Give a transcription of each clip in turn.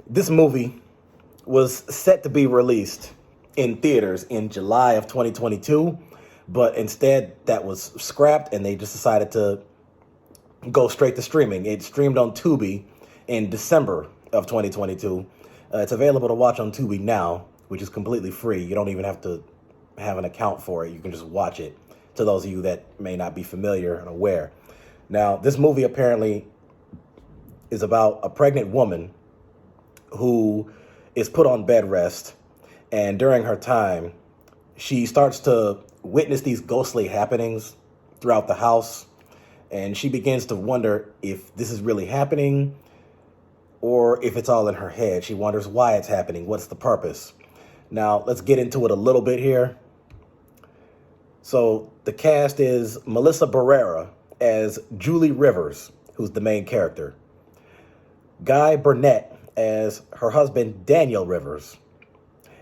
This movie was set to be released in theaters in July of 2022, but instead that was scrapped and they just decided to go straight to streaming. It streamed on Tubi in December of 2022. It's available to watch on Tubi now, which is completely free. You don't even have to have an account for it. You can just watch it, to those of you that may not be familiar and aware. Now, this movie apparently is about a pregnant woman who is put on bed rest, and during her time, she starts to witness these ghostly happenings throughout the house, and she begins to wonder if this is really happening or if it's all in her head. She wonders why it's happening, what's the purpose. Now, let's get into it a little bit here. So the cast is Melissa Barrera as Julie Rivers, who's the main character. Guy Burnet as her husband, Daniel Rivers.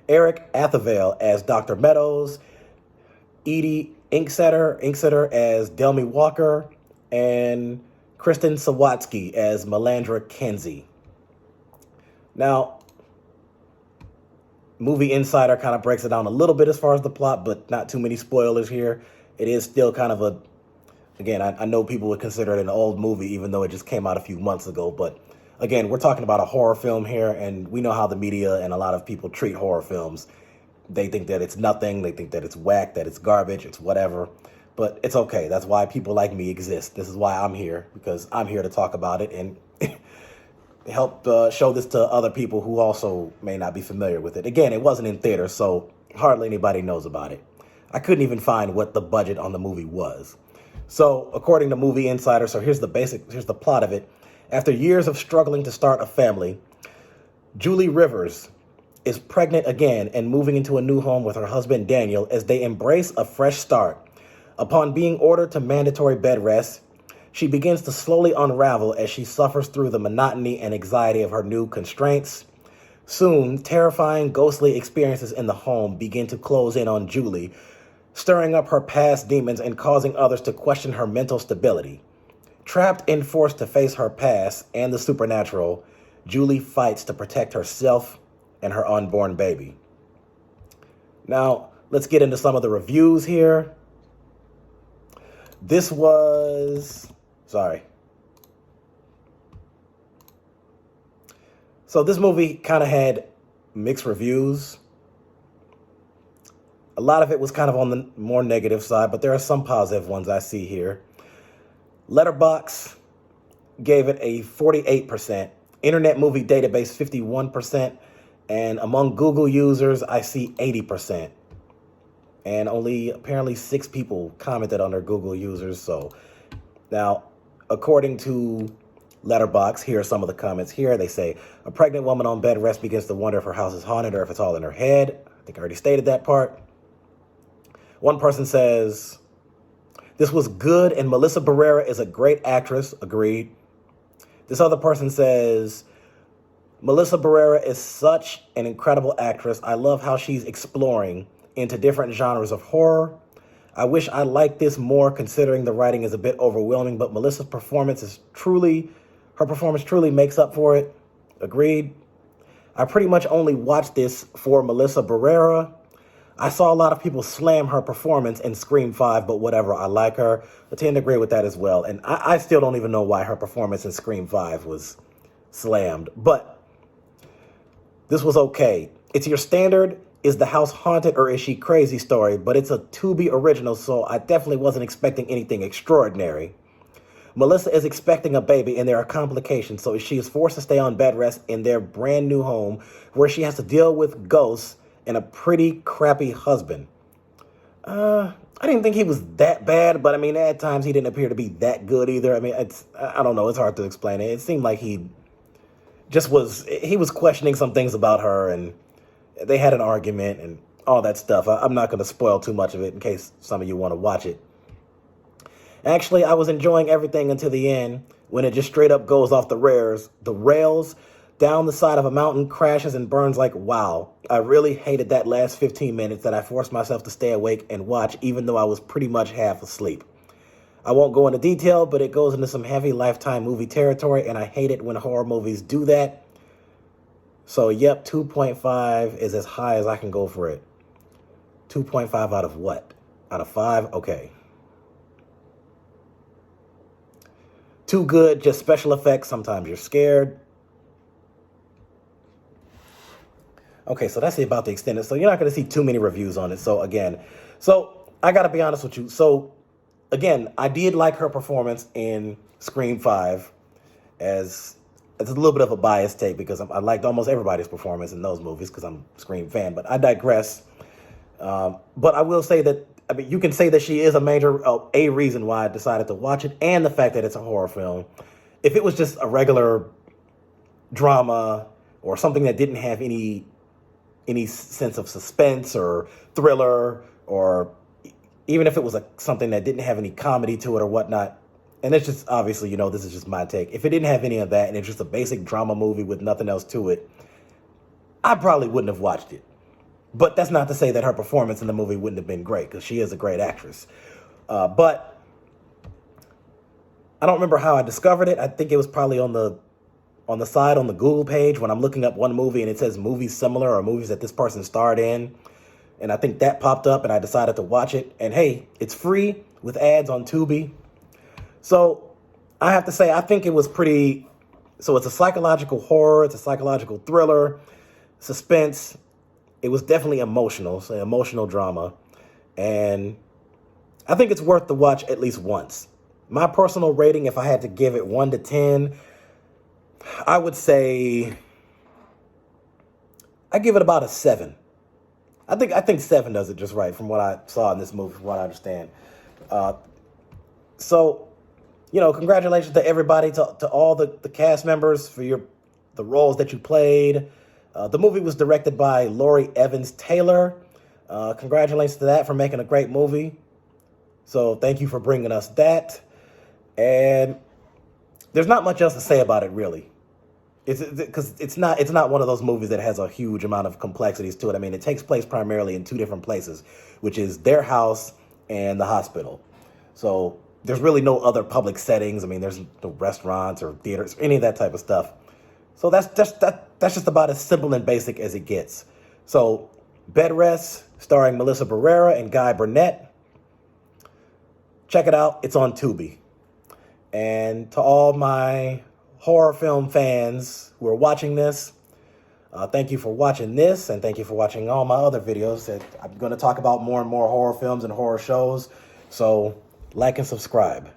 Eric Athervale as Dr. Meadows. Edie Inksetter as Delmy Walker. And Kristen Sawatsky as Melandra Kenzie. Now, Movie Insider kind of breaks it down a little bit as far as the plot, but not too many spoilers here. It is still kind of again, I know people would consider it an old movie, even though it just came out a few months ago. But again, we're talking about a horror film here, and we know how the media and a lot of people treat horror films. They think that it's nothing. They think that it's whack, that it's garbage, it's whatever. But it's okay. That's why people like me exist. This is why I'm here, because I'm here to talk about it and help show this to other people who also may not be familiar with it. Again, it wasn't in theaters, so hardly anybody knows about it. I couldn't even find what the budget on the movie was. So, according to Movie Insider, so here's the plot of it. After years of struggling to start a family, Julie Rivers is pregnant again and moving into a new home with her husband Daniel as they embrace a fresh start. Upon being ordered to mandatory bed rest, she begins to slowly unravel as she suffers through the monotony and anxiety of her new constraints. Soon, terrifying, ghostly experiences in the home begin to close in on Julie, stirring up her past demons and causing others to question her mental stability. Trapped and forced to face her past and the supernatural, Julie fights to protect herself and her unborn baby. Now, let's get into some of the reviews here. So this movie kind of had mixed reviews. A lot of it was kind of on the more negative side, but there are some positive ones I see here. Letterboxd gave it a 48%, Internet Movie Database 51%, and among Google users, I see 80%. And only apparently 6 people commented on their Google users. So now, according to Letterboxd, here are some of the comments here. They say, a pregnant woman on bed rest begins to wonder if her house is haunted or if it's all in her head. I think I already stated that part. One person says, this was good and Melissa Barrera is a great actress. Agreed. This other person says, Melissa Barrera is such an incredible actress. I love how she's exploring into different genres of horror. I wish I liked this more considering the writing is a bit overwhelming, but Melissa's performance truly makes up for it. Agreed. I pretty much only watched this for Melissa Barrera. I saw a lot of people slam her performance in Scream 5, but whatever, I like her. I tend to agree with that as well. And I still don't even know why her performance in Scream 5 was slammed, but this was okay. It's your standard, is the house haunted or is she crazy story, but it's a Tubi original, so I definitely wasn't expecting anything extraordinary. Melissa is expecting a baby and there are complications, so she is forced to stay on bed rest in their brand new home where she has to deal with ghosts and a pretty crappy husband. I didn't think he was that bad, but I mean, at times he didn't appear to be that good either. I mean, I don't know, it's hard to explain it. It seemed like he was questioning some things about her, and they had an argument and all that stuff. I'm not going to spoil too much of it in case some of you want to watch it. Actually, I was enjoying everything until the end when it just straight up goes off the rails down the side of a mountain, crashes and burns like wow. I really hated that last 15 minutes that I forced myself to stay awake and watch even though I was pretty much half asleep. I won't go into detail, but it goes into some heavy Lifetime movie territory, and I hate it when horror movies do that. So, yep, 2.5 is as high as I can go for it. 2.5 out of what? Out of 5? Okay. Too good, just special effects. Sometimes you're scared. Okay, so that's about the extent. So you're not going to see too many reviews on it. So again, I got to be honest with you. So again, I did like her performance in Scream 5 as it's a little bit of a biased take because I liked almost everybody's performance in those movies because I'm a Scream fan, but I digress. But I will say that, I mean, you can say that she is a reason why I decided to watch it and the fact that it's a horror film. If it was just a regular drama or something that didn't have any sense of suspense or thriller, or even if it was something that didn't have any comedy to it or whatnot, and it's just, obviously, this is just my take. If it didn't have any of that and it's just a basic drama movie with nothing else to it, I probably wouldn't have watched it. But that's not to say that her performance in the movie wouldn't have been great, because she is a great actress. But I don't remember how I discovered it. I think it was probably on the side on the Google page when I'm looking up one movie and it says movies similar or movies that this person starred in. And I think that popped up and I decided to watch it. And hey, it's free with ads on Tubi. So I have to say, I think it was pretty... So it's a psychological horror. It's a psychological thriller, suspense. It was definitely emotional, so emotional drama. And I think it's worth the watch at least once. My personal rating, if I had to give it 1 to 10, I would say I give it about a 7. I think 7 does it just right from what I saw in this movie, from what I understand. So, congratulations to everybody, to all the cast members for the roles that you played. The movie was directed by Laurie Evans Taylor. Congratulations to that for making a great movie. So thank you for bringing us that. And there's not much else to say about it, really. Because it's not one of those movies that has a huge amount of complexities to it. I mean, it takes place primarily in 2 different places, which is their house and the hospital. So there's really no other public settings. I mean, there's no restaurants or theaters, any of that type of stuff. So that's just about as simple and basic as it gets. So Bed Rest, starring Melissa Barrera and Guy Burnet. Check it out. It's on Tubi. And to all my horror film fans who are watching this, thank you for watching this, and thank you for watching all my other videos that I'm going to talk about more and more horror films and horror shows. So like and subscribe.